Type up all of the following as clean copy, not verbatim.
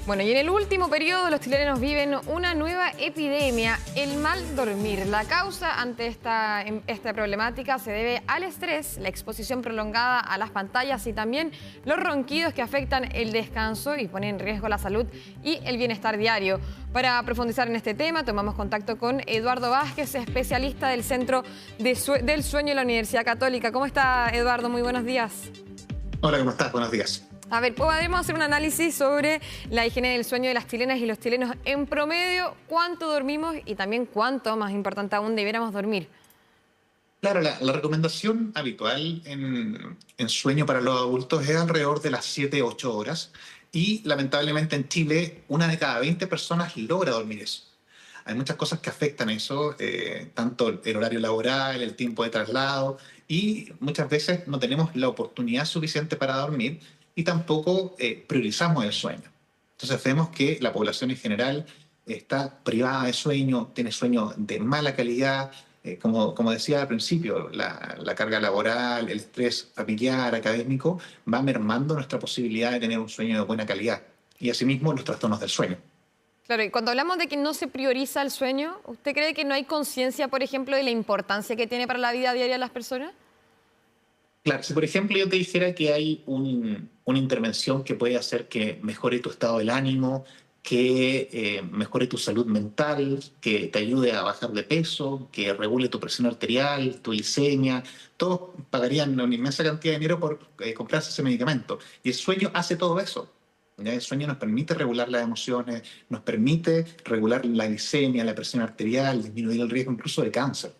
Bueno, y en el último periodo los chilenos viven una nueva epidemia, el mal dormir. La causa ante esta problemática se debe al estrés, la exposición prolongada a las pantallas y también los ronquidos que afectan el descanso y ponen en riesgo la salud y el bienestar diario. Para profundizar en este tema, tomamos contacto con Eduardo Vázquez, especialista del Centro del Sueño de la Universidad Católica. ¿Cómo está, Eduardo? Muy buenos días. Hola, ¿cómo estás? Buenos días. A ver, podremos hacer un análisis sobre la higiene del sueño de las chilenas y los chilenos en promedio, cuánto dormimos y también cuánto, más importante aún, debiéramos dormir. Claro, la recomendación habitual en sueño para los adultos es alrededor de las 7, 8 horas y lamentablemente en Chile 1 de cada 20 personas logra dormir eso. Hay muchas cosas que afectan eso, tanto el horario laboral, el tiempo de traslado y muchas veces no tenemos la oportunidad suficiente para dormir y tampoco priorizamos el sueño. Entonces vemos que la población en general está privada de sueño, tiene sueño de mala calidad, como decía al principio, la carga laboral, el estrés familiar, académico, va mermando nuestra posibilidad de tener un sueño de buena calidad y asimismo los trastornos del sueño. Claro, y cuando hablamos de que no se prioriza el sueño, ¿usted cree que no hay conciencia, por ejemplo, de la importancia que tiene para la vida diaria de las personas? Claro, si por ejemplo yo te dijera que hay una intervención que puede hacer que mejore tu estado del ánimo, que mejore tu salud mental, que te ayude a bajar de peso, que regule tu presión arterial, tu glicemia, todos pagarían una inmensa cantidad de dinero por comprarse ese medicamento. Y el sueño hace todo eso. ¿Ya? El sueño nos permite regular las emociones, nos permite regular la glicemia, la presión arterial, disminuir el riesgo incluso de cáncer.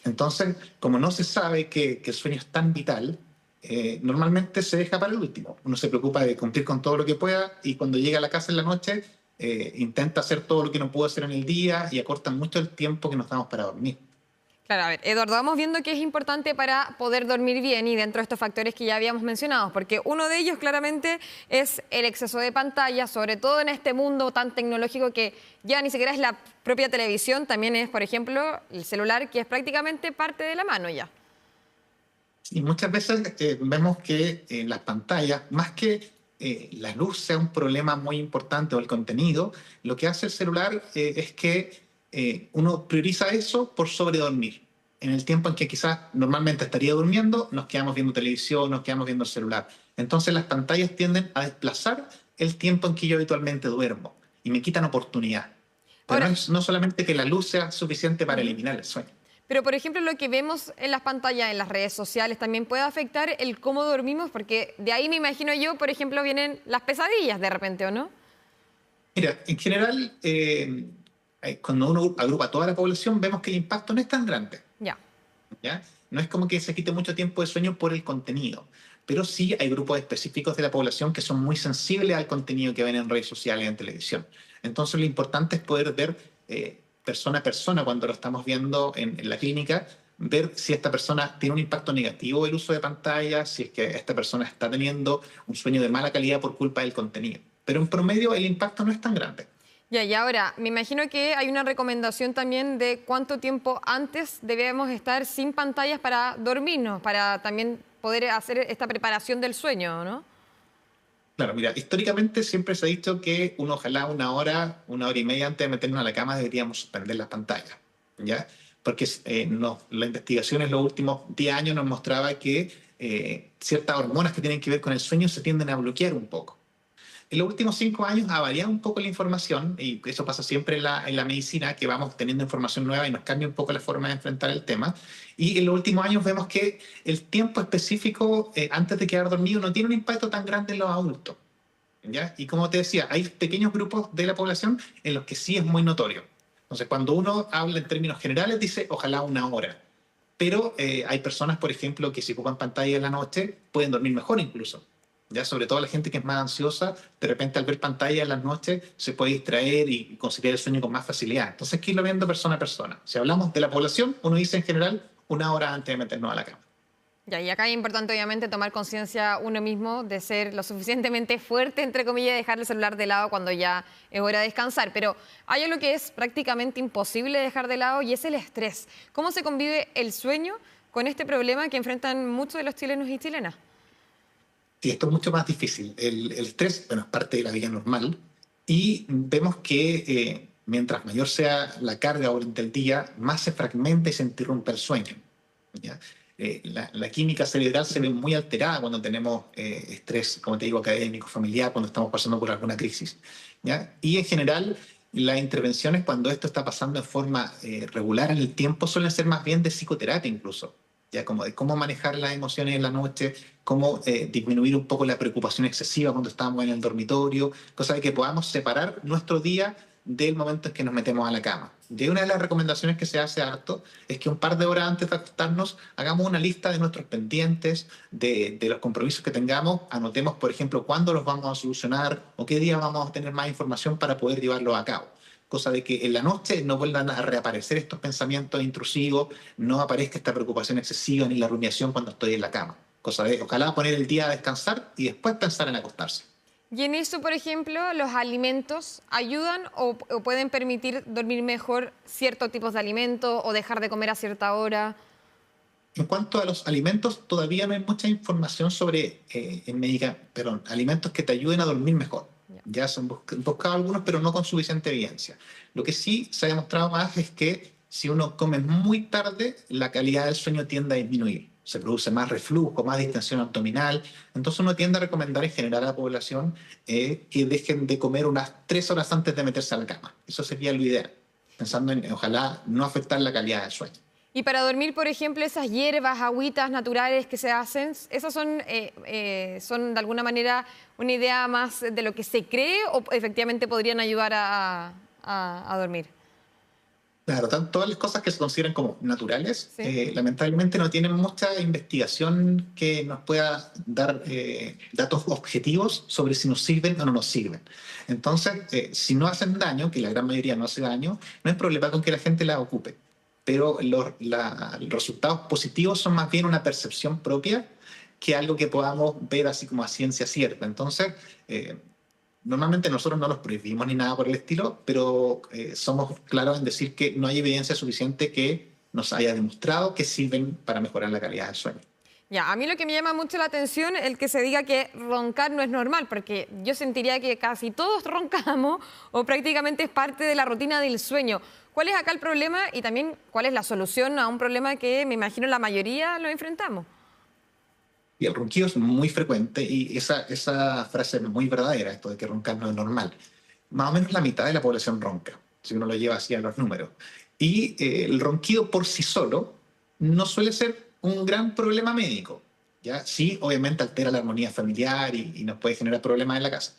Entonces, como no se sabe que el sueño es tan vital, normalmente se deja para el último. Uno se preocupa de cumplir con todo lo que pueda y cuando llega a la casa en la noche intenta hacer todo lo que no pudo hacer en el día y acorta mucho el tiempo que nos damos para dormir. Claro, a ver, Eduardo, vamos viendo que es importante para poder dormir bien y dentro de estos factores que ya habíamos mencionado, porque uno de ellos claramente es el exceso de pantalla, sobre todo en este mundo tan tecnológico que ya ni siquiera es la propia televisión, también es, por ejemplo, el celular, que es prácticamente parte de la mano ya. Y muchas veces vemos que las pantallas, más que la luz sea un problema muy importante o el contenido, lo que hace el celular es que uno prioriza eso por sobredormir. En el tiempo en que quizás normalmente estaría durmiendo, nos quedamos viendo televisión, nos quedamos viendo el celular. Entonces las pantallas tienden a desplazar el tiempo en que yo habitualmente duermo y me quitan oportunidad. Pero Ahora, no solamente que la luz sea suficiente para ujú. eliminar el sueño. Pero, por ejemplo, lo que vemos en las pantallas, en las redes sociales, también puede afectar el cómo dormimos, porque de ahí me imagino yo, por ejemplo, vienen las pesadillas de repente, ¿o no? Mira, en general, cuando uno agrupa a toda la población, vemos que el impacto no es tan grande, Ya. ¿ya? No es como que se quite mucho tiempo de sueño por el contenido, pero sí hay grupos específicos de la población que son muy sensibles al contenido que ven en redes sociales y en televisión. Entonces, lo importante es poder ver persona a persona cuando lo estamos viendo en la clínica, ver si esta persona tiene un impacto negativo del uso de pantalla, si es que esta persona está teniendo un sueño de mala calidad por culpa del contenido. Pero en promedio el impacto no es tan grande. Ya, y ahora, me imagino que hay una recomendación también de cuánto tiempo antes debemos estar sin pantallas para dormirnos, para también poder hacer esta preparación del sueño, ¿no? Claro, mira, históricamente siempre se ha dicho que uno ojalá 1 hora, 1 hora y media antes de meternos a la cama deberíamos suspender las pantallas, ¿ya? Porque no, la investigación en los últimos 10 años nos mostraba que ciertas hormonas que tienen que ver con el sueño se tienden a bloquear un poco. En los últimos 5 años ha variado un poco la información, y eso pasa siempre en la medicina, que vamos teniendo información nueva y nos cambia un poco la forma de enfrentar el tema. Y en los últimos años vemos que el tiempo específico antes de quedar dormido no tiene un impacto tan grande en los adultos, ¿ya? Y como te decía, hay pequeños grupos de la población en los que sí es muy notorio. Entonces, cuando uno habla en términos generales, dice ojalá 1 hora. Pero hay personas, por ejemplo, que si ocupan pantalla en la noche pueden dormir mejor incluso. Ya, sobre todo la gente que es más ansiosa, de repente al ver pantalla en las noches se puede distraer y conciliar el sueño con más facilidad. Entonces, hay que irlo viendo persona a persona. Si hablamos de la población, uno dice en general 1 hora antes de meternos a la cama. Ya, y acá es importante obviamente tomar conciencia uno mismo de ser lo suficientemente fuerte, entre comillas, y dejar el celular de lado cuando ya es hora de descansar. Pero hay algo que es prácticamente imposible dejar de lado y es el estrés. ¿Cómo se convive el sueño con este problema que enfrentan muchos de los chilenos y chilenas? Y esto es mucho más difícil. El estrés, bueno, es parte de la vida normal Y vemos que mientras mayor sea la carga durante el día, más se fragmenta y se interrumpe el sueño. ¿Ya? La química cerebral se ve muy alterada cuando tenemos estrés, como te digo, académico, familiar, cuando estamos pasando por alguna crisis. ¿Ya? Y en general, las intervenciones cuando esto está pasando en forma regular en el tiempo suelen ser más bien de psicoterapia incluso, ya como de cómo manejar las emociones en la noche, cómo disminuir un poco la preocupación excesiva cuando estamos en el dormitorio, cosa de que podamos separar nuestro día del momento en que nos metemos a la cama. Y una de las recomendaciones que se hace harto es que un par de horas antes de acostarnos hagamos una lista de nuestros pendientes, de los compromisos que tengamos, anotemos, por ejemplo, cuándo los vamos a solucionar o qué día vamos a tener más información para poder llevarlo a cabo. Cosa de que en la noche no vuelvan a reaparecer estos pensamientos intrusivos, no aparezca esta preocupación excesiva ni la rumiación cuando estoy en la cama. Cosa de, ojalá poner el día a descansar y después pensar en acostarse. Y en eso, por ejemplo, ¿los alimentos ayudan o pueden permitir dormir mejor ciertos tipos de alimentos o dejar de comer a cierta hora? En cuanto a los alimentos, todavía no hay mucha información sobre alimentos que te ayuden a dormir mejor. Ya. Ya se han buscado algunos, pero no con suficiente evidencia. Lo que sí se ha demostrado más es que si uno come muy tarde, la calidad del sueño tiende a disminuir. Se produce más reflujo, más distensión abdominal. Entonces uno tiende a recomendar en general a la población que dejen de comer unas 3 horas antes de meterse a la cama. Eso sería lo ideal, pensando en ojalá no afectar la calidad del sueño. Y para dormir, por ejemplo, esas hierbas, agüitas naturales que se hacen, ¿esas son de alguna manera una idea más de lo que se cree o efectivamente podrían ayudar a dormir? Claro, todas las cosas que se consideran como naturales, ¿Sí? lamentablemente no tienen mucha investigación que nos pueda dar datos objetivos sobre si nos sirven o no nos sirven. Entonces, si no hacen daño, que la gran mayoría no hace daño, no hay problema con que la gente la ocupe. Pero los resultados positivos son más bien una percepción propia que algo que podamos ver así como a ciencia cierta. Entonces, normalmente nosotros no los prohibimos ni nada por el estilo, pero somos claros en decir que no hay evidencia suficiente que nos haya demostrado que sirven para mejorar la calidad del sueño. Ya, a mí lo que me llama mucho la atención es el que se diga que roncar no es normal, porque yo sentiría que casi todos roncamos o prácticamente es parte de la rutina del sueño. ¿Cuál es acá el problema y también cuál es la solución a un problema que me imagino la mayoría lo enfrentamos? Y el ronquido es muy frecuente y esa frase es muy verdadera, esto de que roncar no es normal. Más o menos la mitad de la población ronca, si uno lo lleva así a los números. Y el ronquido por sí solo no suele ser un gran problema médico. ¿Ya? Sí, obviamente altera la armonía familiar y nos puede generar problemas en la casa.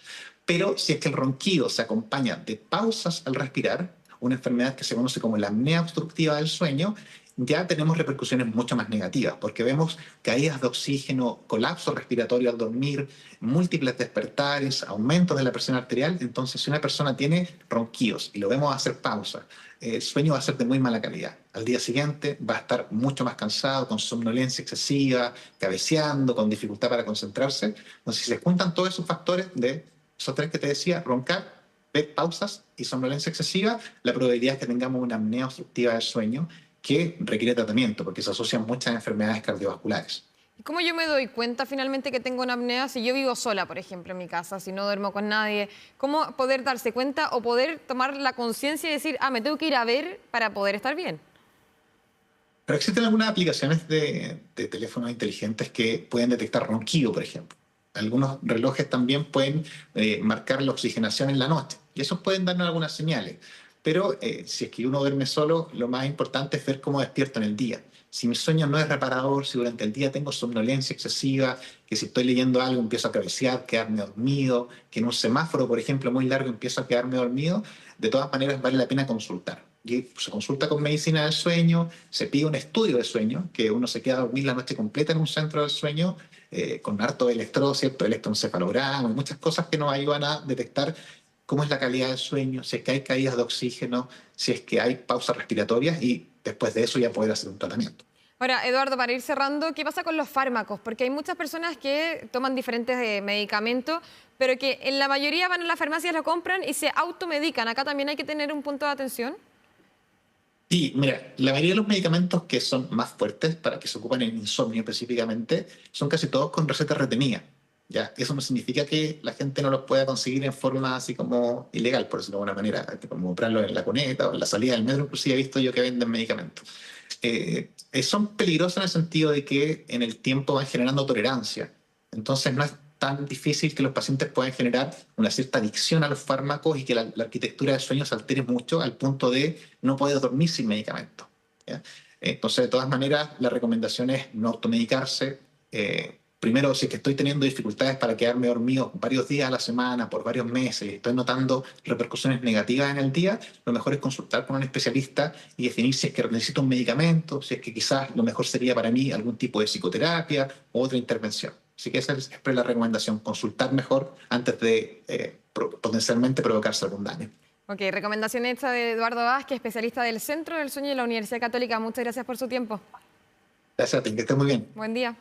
Pero si es que el ronquido se acompaña de pausas al respirar, una enfermedad que se conoce como la apnea obstructiva del sueño, ya tenemos repercusiones mucho más negativas, porque vemos caídas de oxígeno, colapso respiratorio al dormir, múltiples despertares, aumentos de la presión arterial. Entonces, si una persona tiene ronquidos y lo vemos hacer pausa, el sueño va a ser de muy mala calidad. Al día siguiente va a estar mucho más cansado, con somnolencia excesiva, cabeceando, con dificultad para concentrarse. Entonces, si se juntan todos esos factores de esos tres que te decía, roncar, ver pausas y somnolencia excesiva, la probabilidad es que tengamos una apnea obstructiva del sueño que requiere tratamiento porque se asocian muchas enfermedades cardiovasculares. ¿Y cómo yo me doy cuenta finalmente que tengo una apnea si yo vivo sola, por ejemplo, en mi casa, si no duermo con nadie? ¿Cómo poder darse cuenta o poder tomar la conciencia y decir, me tengo que ir a ver para poder estar bien? Pero existen algunas aplicaciones de teléfonos inteligentes que pueden detectar ronquido, por ejemplo. Algunos relojes también pueden marcar la oxigenación en la noche y esos pueden darnos algunas señales. Pero si es que uno duerme solo, lo más importante es ver cómo despierto en el día. Si mi sueño no es reparador, si durante el día tengo somnolencia excesiva, que si estoy leyendo algo empiezo a cabecear, quedarme dormido, que en un semáforo, por ejemplo, muy largo empiezo a quedarme dormido, de todas maneras vale la pena consultar. Y se consulta con medicina del sueño, se pide un estudio de sueño, que uno se queda a dormir la noche completa en un centro del sueño, con harto electrodo, ¿cierto? Electroencefalograma, muchas cosas que nos ayudan a detectar cómo es la calidad del sueño, si es que hay caídas de oxígeno, si es que hay pausas respiratorias y después de eso ya poder hacer un tratamiento. Ahora, Eduardo, para ir cerrando, ¿qué pasa con los fármacos? Porque hay muchas personas que toman diferentes medicamentos, pero que en la mayoría van a las farmacias, lo compran y se automedican. ¿Acá también hay que tener un punto de atención? Sí, mira, la mayoría de los medicamentos que son más fuertes para que se ocupan en insomnio específicamente son casi todos con receta retenida. ¿ya? Eso no significa que la gente no los pueda conseguir en forma así como ilegal, por decirlo de alguna manera, como comprarlo en la cuneta o en la salida del metro, inclusive he visto yo que venden medicamentos. Son peligrosos en el sentido de que en el tiempo van generando tolerancia. Entonces no es tan difícil que los pacientes puedan generar una cierta adicción a los fármacos y que la arquitectura del sueño se altere mucho al punto de no poder dormir sin medicamentos, ¿ya? Entonces, de todas maneras, la recomendación es no automedicarse. Primero, si es que estoy teniendo dificultades para quedarme dormido varios días a la semana, por varios meses, y estoy notando repercusiones negativas en el día, lo mejor es consultar con un especialista y definir si es que necesito un medicamento, si es que quizás lo mejor sería para mí algún tipo de psicoterapia u otra intervención. Así que esa es siempre la recomendación, consultar mejor antes de potencialmente provocarse algún daño. Ok, recomendación hecha de Eduardo Vázquez, especialista del Centro del Sueño de la Universidad Católica. Muchas gracias por su tiempo. Gracias a ti, que estés muy bien. Buen día.